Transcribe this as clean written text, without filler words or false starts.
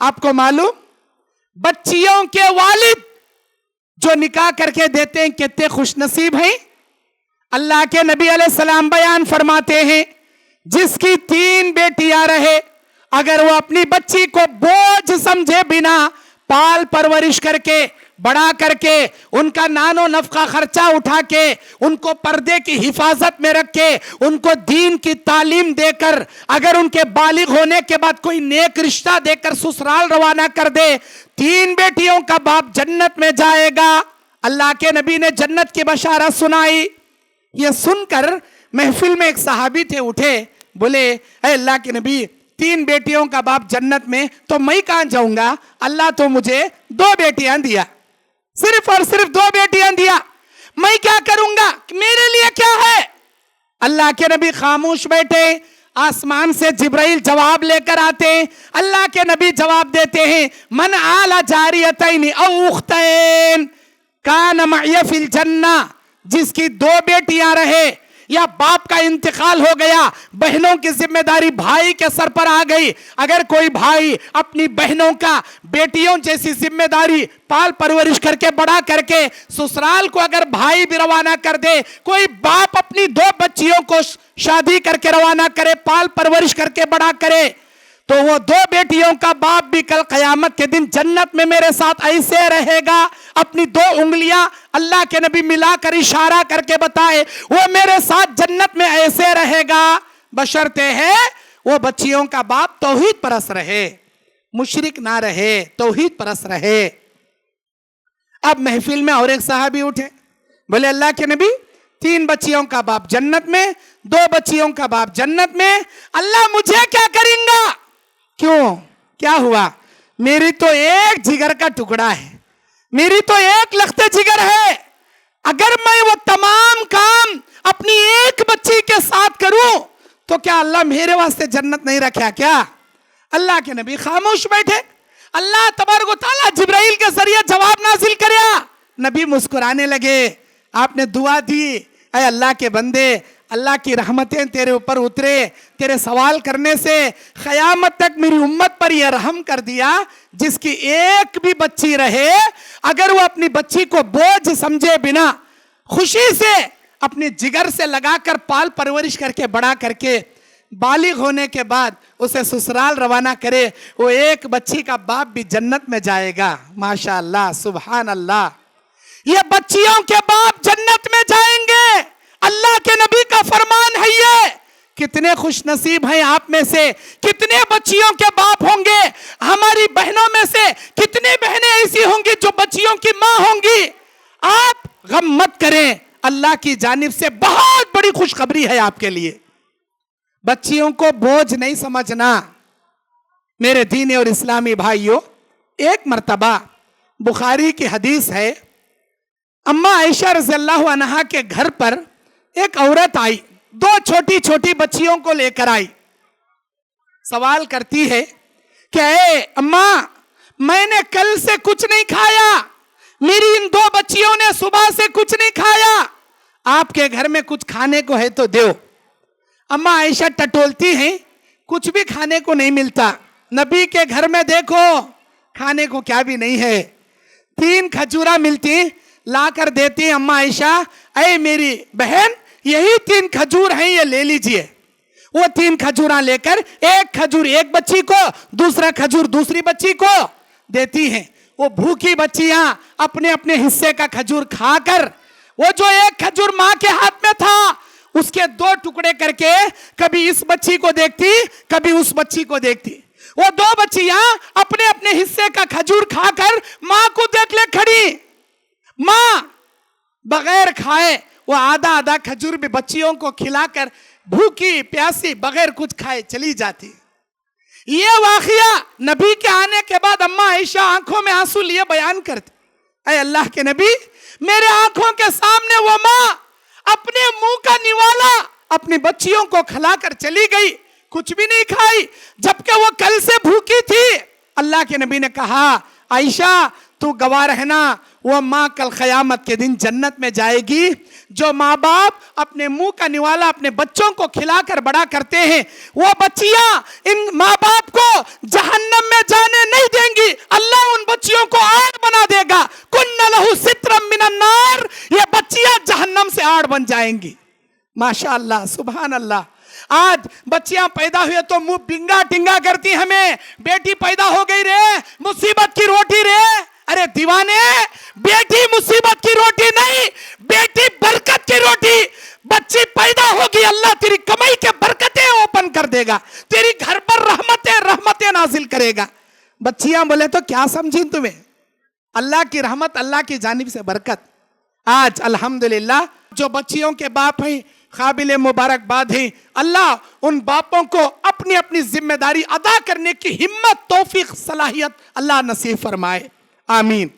आपको मालूम, बच्चियों के वालिद जो निकाह करके देते हैं कितने खुशनसीब हैं। अल्लाह के नबी अलैहिस्सलाम बयान फरमाते हैं, जिसकी 3 बेटियां रहे, अगर वो अपनी बच्ची को बोझ समझे बिना पाल परवरिश करके बड़ा करके उनका नानो नफका खर्चा उठा के उनको पर्दे की हिफाजत में रख के उनको दीन की तालीम देकर अगर उनके बालिग होने के बाद कोई नेक रिश्ता देकर ससुराल रवाना कर दे, 3 बेटियों का बाप जन्नत में जाएगा। अल्लाह के नबी ने जन्नत की बशारत सुनाई। ये सुनकर महफिल में एक सहाबी थे, उठे, बोले ऐ अल्लाह के नबी, 3 बेटियों का बाप जन्नत में, तो मैं कहां जाऊंगा? अल्लाह तो मुझे 2 बेटियां दिया, सिर्फ और सिर्फ 2 बेटियां दिया, मैं क्या करूंगा? मेरे लिए क्या है? अल्लाह के नबी खामोश बैठे। आसमान से जिब्राइल जवाब लेकर आते हैं। अल्लाह के नबी जवाब देते हैं, मन आला जारियतैन औ उख्तैन कान मअय फिल जन्ना। जिसकी 2 बेटियां रहे या बाप का इंतकाल हो गया, बहनों की जिम्मेदारी भाई के सर पर आ गई। अगर कोई भाई अपनी बहनों का बेटियों जैसी जिम्मेदारी पाल परवरिश करके बड़ा करके ससुराल को अगर भाई भी रवाना कर दे, कोई बाप अपनी 2 बच्चियों को शादी करके रवाना करे, पाल परवरिश करके बड़ा करे, तो वो 2 बेटियों का बाप भी कल कयामत के दिन जन्नत में मेरे साथ ऐसे रहेगा। अपनी 2 उंगलियां अल्लाह के नबी मिलाकर इशारा करके बताए, वो मेरे साथ जन्नत में ऐसे रहेगा, बशर्ते है वो बच्चियों का बाप तौहीद परस्त रहे, मुशरिक ना रहे, तौहीद परस्त रहे। अब महफिल में और एक सहाबी उठे, बोले अल्लाह के नबी, 3 बच्चियों का बाप जन्नत में, 2 बच्चियों का बाप जन्नत में, अल्लाह मुझे क्या करेंगे? क्यों, क्या हुआ? मेरी तो एक जिगर का टुकड़ा है, मेरी तो एक लख्ते जिगर है। अगर मैं वो तमाम काम अपनी एक बच्ची के साथ करूं तो क्या अल्लाह मेरे वास्ते जन्नत नहीं रखा क्या? अल्लाह के नबी खामोश बैठे। अल्लाह तबारक व तआला जिब्राइल के जरिए जवाब नाजिल करया। नबी मुस्कुराने लगे। आपने दुआ दी, ऐ अल्लाह के बंदे, अल्लाह की रहमतें तेरे ऊपर उतरे, तेरे सवाल करने से क़यामत तक मेरी उम्मत पर यह रहम कर दिया, जिसकी एक भी बच्ची रहे, अगर वो अपनी बच्ची को बोझ समझे बिना खुशी से अपने जिगर से लगाकर पाल परवरिश करके बड़ा करके बालिग होने के बाद उसे ससुराल रवाना करे, वो एक बच्ची का बाप भी जन्नत में जाएगा। माशा अल्लाह, सुभान अल्लाह। ये बच्चियों के बाप जन्नत में जाएंगे, अल्लाह के नबी का फरमान है ये। कितने खुशनसीब हैं आप में से, कितने बच्चियों के बाप होंगे। हमारी बहनों में से कितनी बहनें ऐसी होंगी जो बच्चियों की मां होंगी। आप गम मत करें, अल्लाह की जानिब से बहुत बड़ी खुशखबरी है आपके लिए। बच्चियों को बोझ नहीं समझना। मेरे दीनी और इस्लामी भाइयों, एक मर्तबा बुखारी की हदीस है, अम्मा आयशा रज़ियल्लाहु अन्हा के घर पर एक औरत आई, 2 छोटी छोटी बच्चियों को लेकर आई। सवाल करती है कि ए अम्मा, मैंने कल से कुछ नहीं खाया, मेरी इन 2 बच्चियों ने सुबह से कुछ नहीं खाया, आपके घर में कुछ खाने को है तो दो। अम्मा आयशा टटोलती हैं, कुछ भी खाने को नहीं मिलता। नबी के घर में देखो खाने को क्या भी नहीं है। 3 खजूरा मिलती, ला कर देती अम्मा आयशा, ऐ मेरी बहन, यही 3 खजूर हैं, ये ले लीजिए। वो 3 खजूरा लेकर एक खजूर एक बच्ची को, दूसरा खजूर दूसरी बच्ची को देती हैं। वो भूखी बच्चियां अपने अपने हिस्से का खजूर खाकर, वो जो एक खजूर मां के हाथ में था उसके 2 टुकड़े करके कभी इस बच्ची को देखती, कभी उस बच्ची को देखती। वो 2 बच्चियां अपने अपने हिस्से का खजूर खाकर मां को देख ले खड़ी। मां बगैर खाए वो आधा आधा खजूर भी बच्चियों को खिलाकर भूखी प्यासी बगैर कुछ खाए चली जाती। ये वाकया नबी के आने के बाद अम्मा आयशा आंखों में आंसू लिए बयान करती, ऐ अल्लाह के नबी, मेरे आंखों के सामने वो मां अपने मुंह का निवाला अपनी बच्चियों को खिलाकर चली गई, कुछ भी नहीं खाई, जबकि वो कल से भूखी थी। अल्लाह के नबी ने कहा, आयशा तू गवाह रहना, वो माँ कल क़यामत के दिन जन्नत में जाएगी। जो माँ बाप अपने मुंह का निवाला अपने बच्चों को खिलाकर बड़ा करते हैं, वो बच्चियां इन माँ बाप को जहन्नम में जाने नहीं जाएंगी। माशाअल्लाह, सुभान अल्लाह। आज बच्चियां पैदा हुए तो मुंह बिंगा टिंगा करती, हमें बेटी पैदा हो गई रे, मुसीबत की रोटी रे। अरे दीवाने, बेटी मुसीबत की रोटी नहीं, बेटी बरकत की रोटी। बच्ची पैदा होगी, अल्लाह तेरी कमाई के बरकतें ओपन कर देगा, तेरी घर पर रहमतें नाजिल करेगा। बच्चियां बोले तो क्या समझी तुम्हें, अल्लाह की रहमत, अल्लाह की जानिब से बरकत। आज अल्हम्दुलिल्लाह जो बच्चियों के बाप हैं, काबिल मुबारकबाद हैं। अल्लाह उन बापों को अपनी अपनी जिम्मेदारी अदा करने की हिम्मत, तौफीक, सलाहियत अल्लाह नसीब फरमाए। आमीन।